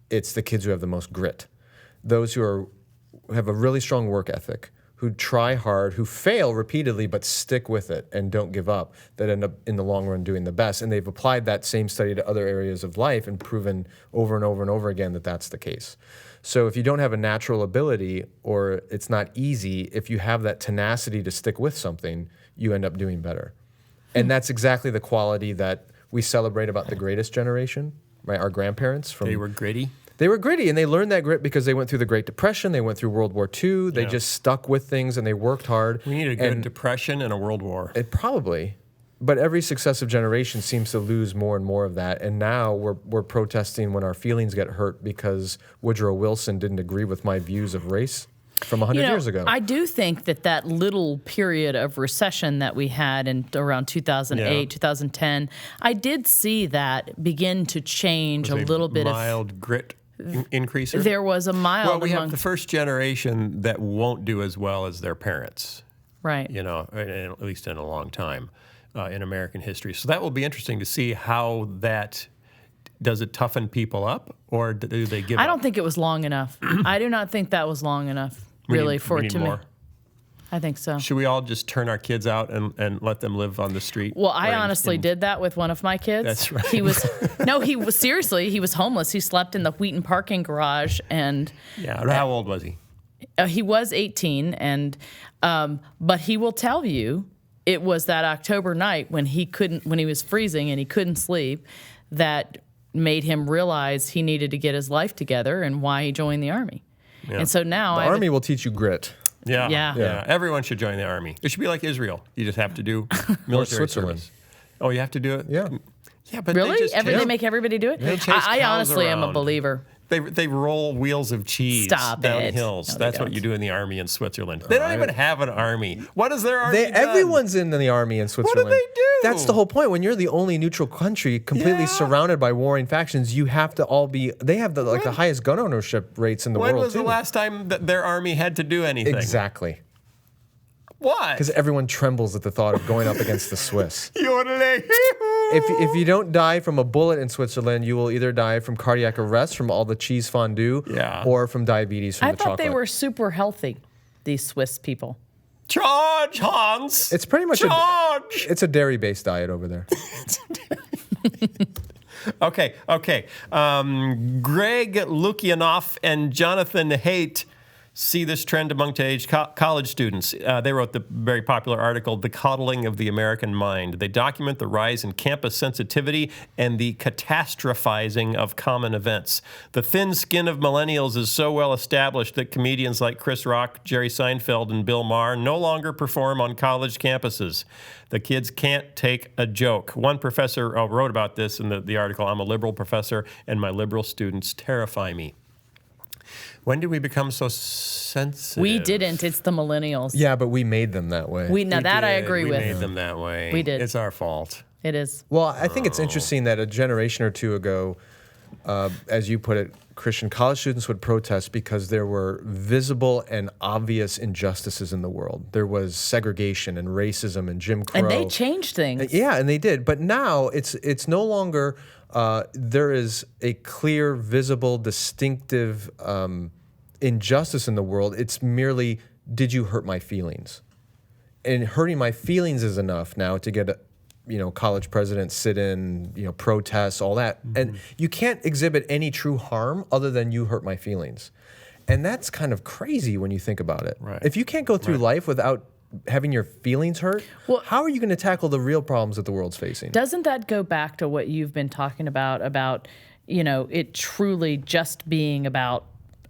It's the kids who have the most grit. Those who have a really strong work ethic, who try hard, who fail repeatedly but stick with it and don't give up, that end up in the long run doing the best. And they've applied that same study to other areas of life and proven over and over and over again that that's the case. So if you don't have a natural ability or it's not easy, if you have that tenacity to stick with something, you end up doing better. And that's exactly the quality that we celebrate about the greatest generation, right? Our grandparents. They were gritty. They were gritty, and they learned that grit because they went through the Great Depression, they went through World War II, they just stuck with things and they worked hard. We need a good And depression and a world war. it probably, but every successive generation seems to lose more and more of that. And now we're protesting when our feelings get hurt because Woodrow Wilson didn't agree with my views of race. from 100 years ago. I do think that little period of recession that we had in around 2008, 2010, I did see that begin to change a little bit. Mild grit increaser. There was a mild. Well, we have the first generation that won't do as well as their parents. Right. At least in a long time in American history. So that will be interesting to see how that. Does it toughen people up, or do they give up? I don't think it was long enough. I do not think that was long enough, really, for it to me. I think so. Should we all just turn our kids out and let them live on the street? Well, I honestly did that with one of my kids. That's right. He was seriously, he was homeless. He slept in the Wheaton parking garage, and how old was he? He was 18, but he will tell you it was that October night when he was freezing and he couldn't sleep, that made him realize he needed to get his life together and why he joined the Army. Yeah. And so now the Army will teach you grit. Yeah. Everyone should join the Army. It should be like Israel. You just have to do military service. Oh, you have to do it? Yeah. Yeah, but really? They make everybody do it? I honestly am a believer. They roll wheels of cheese down hills. That's what you do in the army in Switzerland. They don't even have an army. What is their army? Everyone's in the army in Switzerland. What do they do? That's the whole point. When you're the only neutral country, completely surrounded by warring factions, you have to all be. They have the highest gun ownership rates in the world. When was the last time that their army had to do anything? Exactly. Why? Because everyone trembles at the thought of going up against the Swiss. Yodeling. If you don't die from a bullet in Switzerland, you will either die from cardiac arrest from all the cheese fondue, or from diabetes from the chocolate. I thought they were super healthy, these Swiss people. Charge, Hans! It's pretty much it's a dairy-based diet over there. Okay. Greg Lukianoff and Jonathan Haidt see this trend among today's college students. They wrote the very popular article, The Coddling of the American Mind. They document the rise in campus sensitivity and the catastrophizing of common events. The thin skin of millennials is so well established that comedians like Chris Rock, Jerry Seinfeld, and Bill Maher no longer perform on college campuses. The kids can't take a joke. One professor wrote about this in the article, I'm a liberal professor, and my liberal students terrify me. When did we become so sensitive? We didn't. It's the millennials. Yeah, but we made them that way. I agree with. We made them that way. We did. It's our fault. It is. Well, I think it's interesting that a generation or two ago, as you put it, Christian college students would protest because there were visible and obvious injustices in the world. There was segregation and racism and Jim Crow. And they changed things. Yeah, and they did. But now it's no longer there is a clear, visible, distinctive injustice in the world. It's merely, did you hurt my feelings? And hurting my feelings is enough now to get college presidents sit in, protests, all that. Mm-hmm. And you can't exhibit any true harm other than you hurt my feelings. And that's kind of crazy when you think about it. Right. If you can't go through life without having your feelings hurt, how are you going to tackle the real problems that the world's facing? Doesn't that go back to what you've been talking about, it truly just being about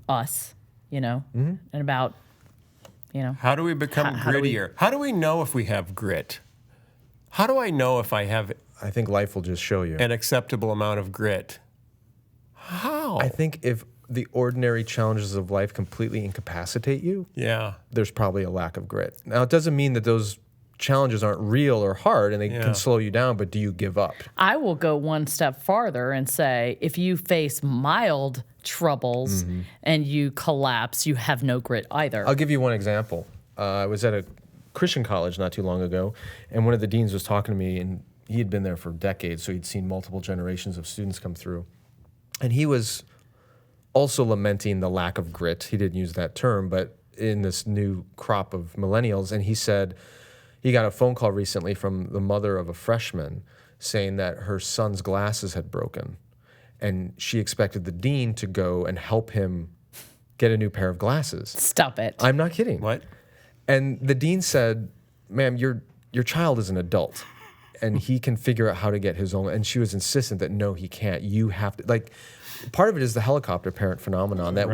us, mm-hmm. and about, How do we become grittier? How do we know if we have grit? How do I know if I have I think life will just show you an acceptable amount of grit? How? I think if the ordinary challenges of life completely incapacitate you, there's probably a lack of grit. Now, it doesn't mean that those challenges aren't real or hard and they can slow you down, but do you give up? I will go one step farther and say, if you face mild troubles mm-hmm. and you collapse, you have no grit either. I'll give you one example. I was at a Christian college not too long ago, and one of the deans was talking to me, and he had been there for decades, so he'd seen multiple generations of students come through. And he was also lamenting the lack of grit. He didn't use that term, but in this new crop of millennials, and he said he got a phone call recently from the mother of a freshman saying that her son's glasses had broken, and she expected the dean to go and help him get a new pair of glasses. Stop it. I'm not kidding. What? And the dean said, ma'am, your child is an adult and he can figure out how to get his own. And she was insistent that, no, he can't. You have to, part of it is the helicopter parent phenomenon that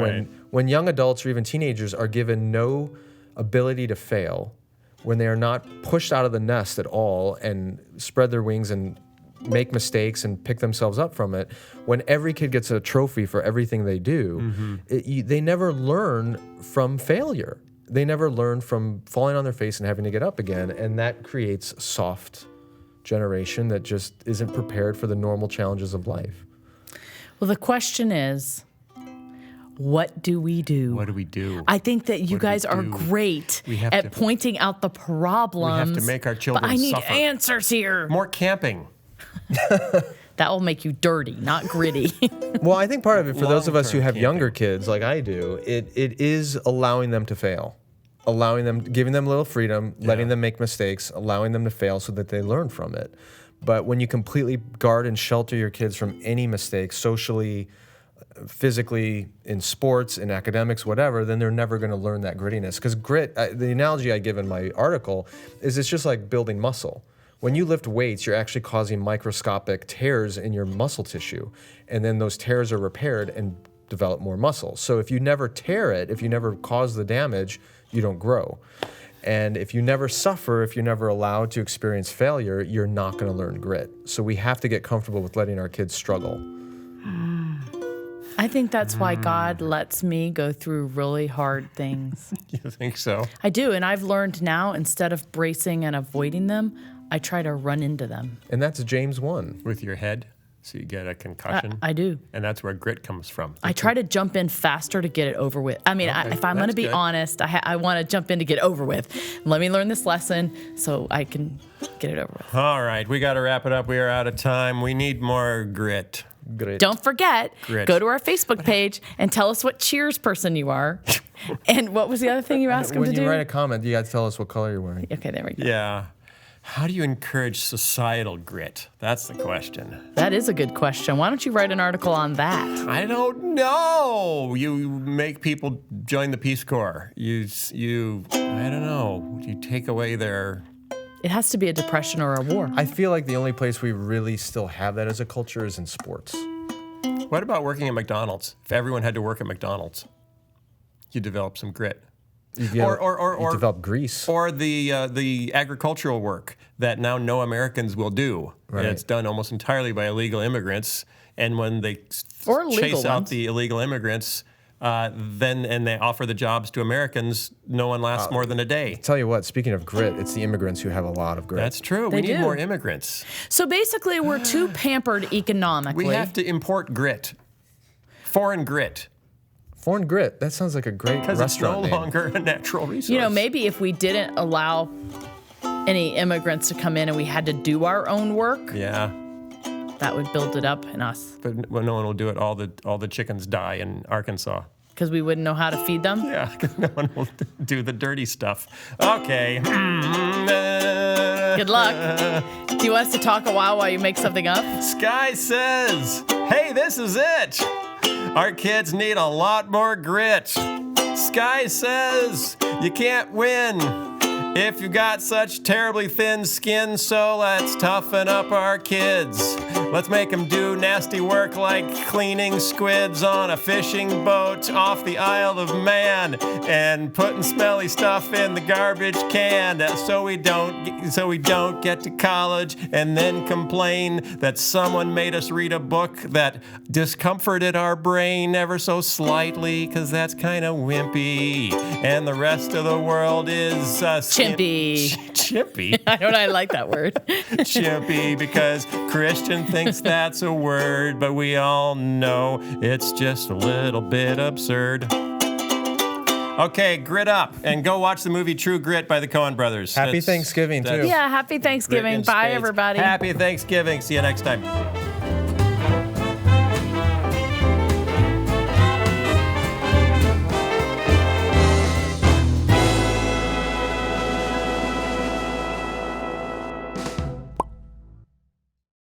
when young adults or even teenagers are given no ability to fail, when they are not pushed out of the nest at all and spread their wings and make mistakes and pick themselves up from it. When every kid gets a trophy for everything they do, they never learn from failure. They never learn from falling on their face and having to get up again. And that creates a soft generation that just isn't prepared for the normal challenges of life. Well, the question is, what do we do? What do we do? I think that you guys are great at pointing out the problems. We have to make our children but I need suffer. answers here. More camping. That will make you dirty, not gritty. Well, I think part of it, for those of us who Long-term have camping. younger kids like I do, it is allowing them to fail. Allowing them, giving them a little freedom, letting them make mistakes, allowing them to fail so that they learn from it. But when you completely guard and shelter your kids from any mistakes, socially, physically, in sports, in academics, whatever, then they're never going to learn that grittiness. Because grit, the analogy I give in my article is it's just like building muscle. When you lift weights, you're actually causing microscopic tears in your muscle tissue. And then those tears are repaired and develop more muscle. So if you never tear it, if you never cause the damage, you don't grow. And if you never suffer, if you're never allowed to experience failure, you're not going to learn grit. So we have to get comfortable with letting our kids struggle. I think that's why God lets me go through really hard things. You think so? I do, and I've learned now, instead of bracing and avoiding them, I try to run into them. And that's James 1. With your head, so you get a concussion. I do. And that's where grit comes from. I try to jump in faster to get it over with. I mean, if I'm going to be honest, I want to jump in to get over with. Let me learn this lesson so I can get it over with. All right, we got to wrap it up. We are out of time. We need more grit. Grit. Don't forget, Grit. go to our Facebook page and tell us what Cheers person you are. And what was the other thing you asked him to When do? you write a comment, you got to tell us what color you're wearing. Okay, there we go. Yeah. How do you encourage societal grit? That's the question. That is a good question. Why don't you write an article on that? I don't know. You make people join the Peace Corps. You I don't know. You take away their... It has to be a depression or a war. I feel like the only place we really still have that as a culture is in sports. What about working at McDonald's? If everyone had to work at McDonald's, you develop some grit. You develop grease. Or the agricultural work that now no Americans will do. Right. And it's done almost entirely by illegal immigrants. And when they Or legal chase out ones. the illegal immigrants, and they offer the jobs to Americans, no one lasts more than a day. Tell you what, speaking of grit, it's the immigrants who have a lot of grit. That's true. They We need do. more immigrants. So basically, we're too pampered economically. We have to import grit. Foreign grit. Foreign grit, that sounds like a great Because it's no restaurant name. longer a natural resource. You know, maybe if we didn't allow any immigrants to come in and we had to do our own work, Yeah. that would build it up in us But no one will do it. All the chickens die in Arkansas. because we wouldn't know how to feed them. Yeah, 'cause no one will do the dirty stuff. Okay. Good luck. Do you want us to talk a while you make something up? Skye says, hey, this is it. Our kids need a lot more grit. Skye says, you can't win if you got such terribly thin skin, so let's toughen up our kids. Let's make them do nasty work like cleaning squids on a fishing boat off the Isle of Man and putting smelly stuff in the garbage can so we don't get to college and then complain that someone made us read a book that discomforted our brain ever so slightly, because that's kind of wimpy. And the rest of the world is Chimpy. Chimpy. I like that word. Chimpy, because Christian thinks that's a word, but we all know it's just a little bit absurd. Okay, grit up and go watch the movie True Grit by the Coen brothers. Happy Thanksgiving, too. Yeah, happy Thanksgiving. Grit in Bye, spades. everybody. Happy Thanksgiving. See you next time.